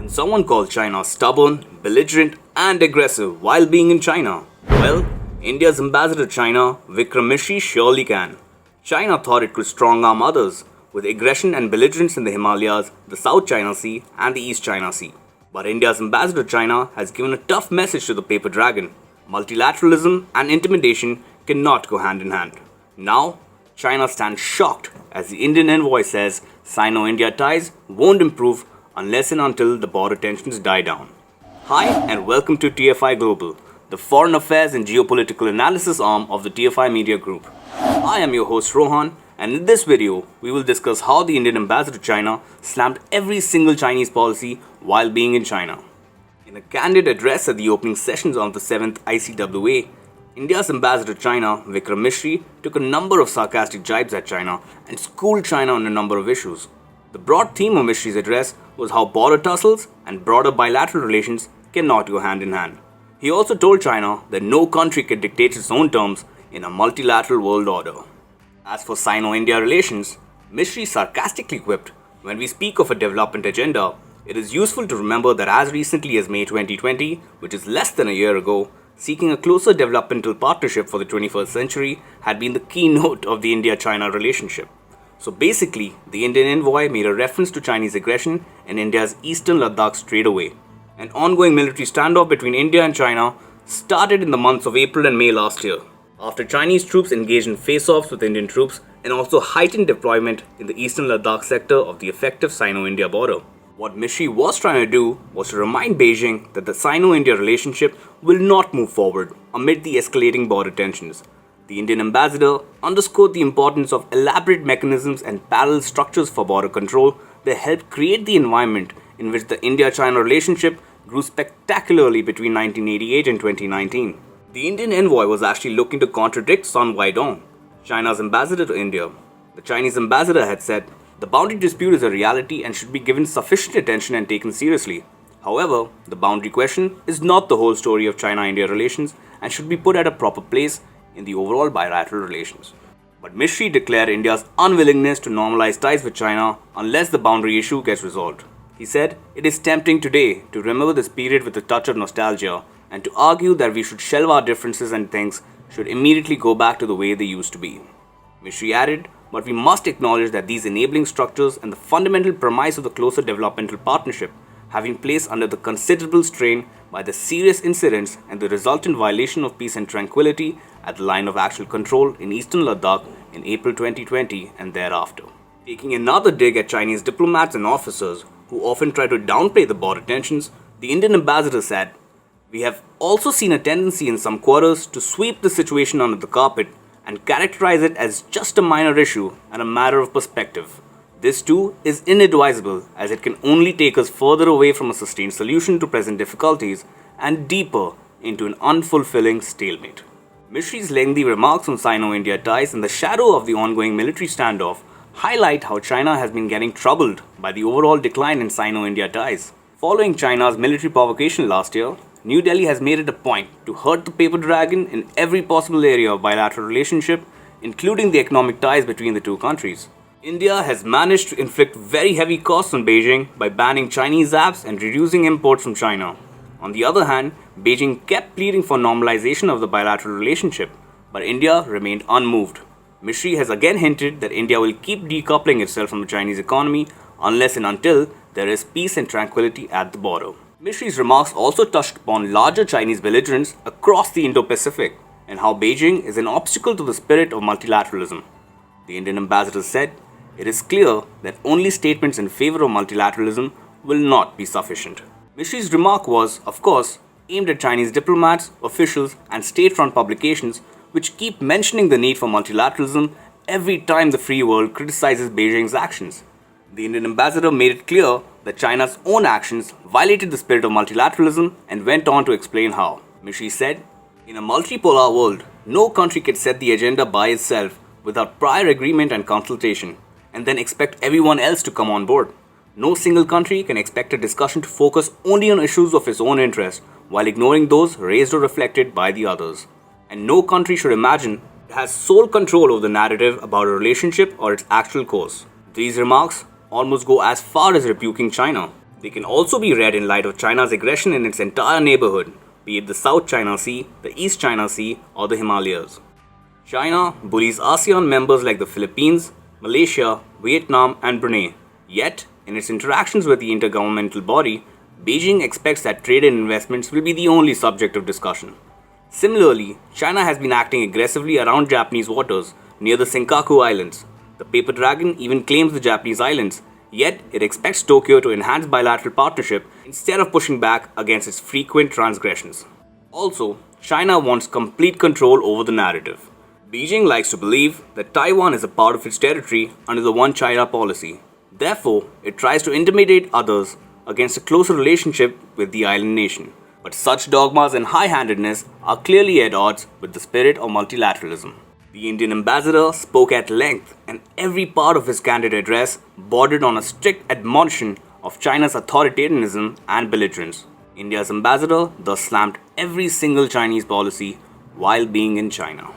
Someone called China stubborn, belligerent, and aggressive while being in China. Well, India's ambassador to China, Vikram Misri, surely can. China thought it could strong arm others with aggression and belligerence in the Himalayas, the South China Sea, and the East China Sea. But India's ambassador to China has given a tough message to the paper dragon. Multilateralism and intimidation cannot go hand in hand. Now, China stands shocked as the Indian envoy says Sino-India ties won't improve unless and until the border tensions die down. Hi and welcome to TFI Global, the foreign affairs and geopolitical analysis arm of the TFI Media Group. I am your host Rohan, and in this video we will discuss how the Indian ambassador to China slammed every single Chinese policy while being in China. In a candid address at the opening sessions of the 7th ICWA, India's ambassador to China, Vikram Misri, took a number of sarcastic jibes at China and schooled China on a number of issues. The broad theme of Misri's address was how border tussles and broader bilateral relations cannot go hand in hand. He also told China that no country can dictate its own terms in a multilateral world order. As for Sino-India relations, Misri sarcastically quipped, "When we speak of a development agenda, it is useful to remember that as recently as May 2020, which is less than a year ago, seeking a closer developmental partnership for the 21st century had been the keynote of the India-China relationship." So basically, the Indian envoy made a reference to Chinese aggression in India's eastern Ladakh straight away. An ongoing military standoff between India and China started in the months of April and May last year, after Chinese troops engaged in face-offs with Indian troops and also heightened deployment in the eastern Ladakh sector of the effective Sino-India border. What Misri was trying to do was to remind Beijing that the Sino-India relationship will not move forward amid the escalating border tensions. The Indian ambassador underscored the importance of elaborate mechanisms and parallel structures for border control that helped create the environment in which the India-China relationship grew spectacularly between 1988 and 2019. The Indian envoy was actually looking to contradict Sun Weidong, China's ambassador to India. The Chinese ambassador had said, "The boundary dispute is a reality and should be given sufficient attention and taken seriously. However, the boundary question is not the whole story of China-India relations and should be put at a proper place in the overall bilateral relations." But Misri declared India's unwillingness to normalize ties with China unless the boundary issue gets resolved. He said, "It is tempting today to remember this period with a touch of nostalgia and to argue that we should shelve our differences and things should immediately go back to the way they used to be." Misri added, "But we must acknowledge that these enabling structures and the fundamental premise of the closer developmental partnership have been placed under the considerable strain by the serious incidents and the resultant violation of peace and tranquility at the line of actual control in eastern Ladakh in April 2020 and thereafter." Taking another dig at Chinese diplomats and officers who often try to downplay the border tensions, the Indian ambassador said, "We have also seen a tendency in some quarters to sweep the situation under the carpet and characterize it as just a minor issue and a matter of perspective. This too is inadvisable as it can only take us further away from a sustained solution to present difficulties and deeper into an unfulfilling stalemate." Misri's lengthy remarks on Sino-India ties in the shadow of the ongoing military standoff highlight how China has been getting troubled by the overall decline in Sino-India ties. Following China's military provocation last year, New Delhi has made it a point to hurt the paper dragon in every possible area of bilateral relationship, including the economic ties between the two countries. India has managed to inflict very heavy costs on Beijing by banning Chinese apps and reducing imports from China. On the other hand, Beijing kept pleading for normalization of the bilateral relationship, but India remained unmoved. Misri has again hinted that India will keep decoupling itself from the Chinese economy unless and until there is peace and tranquility at the border. Misri's remarks also touched upon larger Chinese belligerence across the Indo-Pacific and how Beijing is an obstacle to the spirit of multilateralism. The Indian ambassador said, "It is clear that only statements in favor of multilateralism will not be sufficient." Misri's remark was, of course, aimed at Chinese diplomats, officials, and state-run publications which keep mentioning the need for multilateralism every time the free world criticizes Beijing's actions. The Indian ambassador made it clear that China's own actions violated the spirit of multilateralism and went on to explain how. Misri said, "In a multipolar world, no country can set the agenda by itself without prior agreement and consultation, and then expect everyone else to come on board. No single country can expect a discussion to focus only on issues of its own interest while ignoring those raised or reflected by the others. And no country should imagine it has sole control over the narrative about a relationship or its actual course." These remarks almost go as far as rebuking China. They can also be read in light of China's aggression in its entire neighborhood, be it the South China Sea, the East China Sea, or the Himalayas. China bullies ASEAN members like the Philippines, Malaysia, Vietnam, and Brunei. Yet, in its interactions with the intergovernmental body, Beijing expects that trade and investments will be the only subject of discussion. Similarly, China has been acting aggressively around Japanese waters near the Senkaku Islands. The Paper Dragon even claims the Japanese islands, yet it expects Tokyo to enhance bilateral partnership instead of pushing back against its frequent transgressions. Also, China wants complete control over the narrative. Beijing likes to believe that Taiwan is a part of its territory under the One China policy. Therefore, it tries to intimidate others against a closer relationship with the island nation. But such dogmas and high-handedness are clearly at odds with the spirit of multilateralism. The Indian ambassador spoke at length, and every part of his candid address bordered on a strict admonition of China's authoritarianism and belligerence. India's ambassador thus slammed every single Chinese policy while being in China.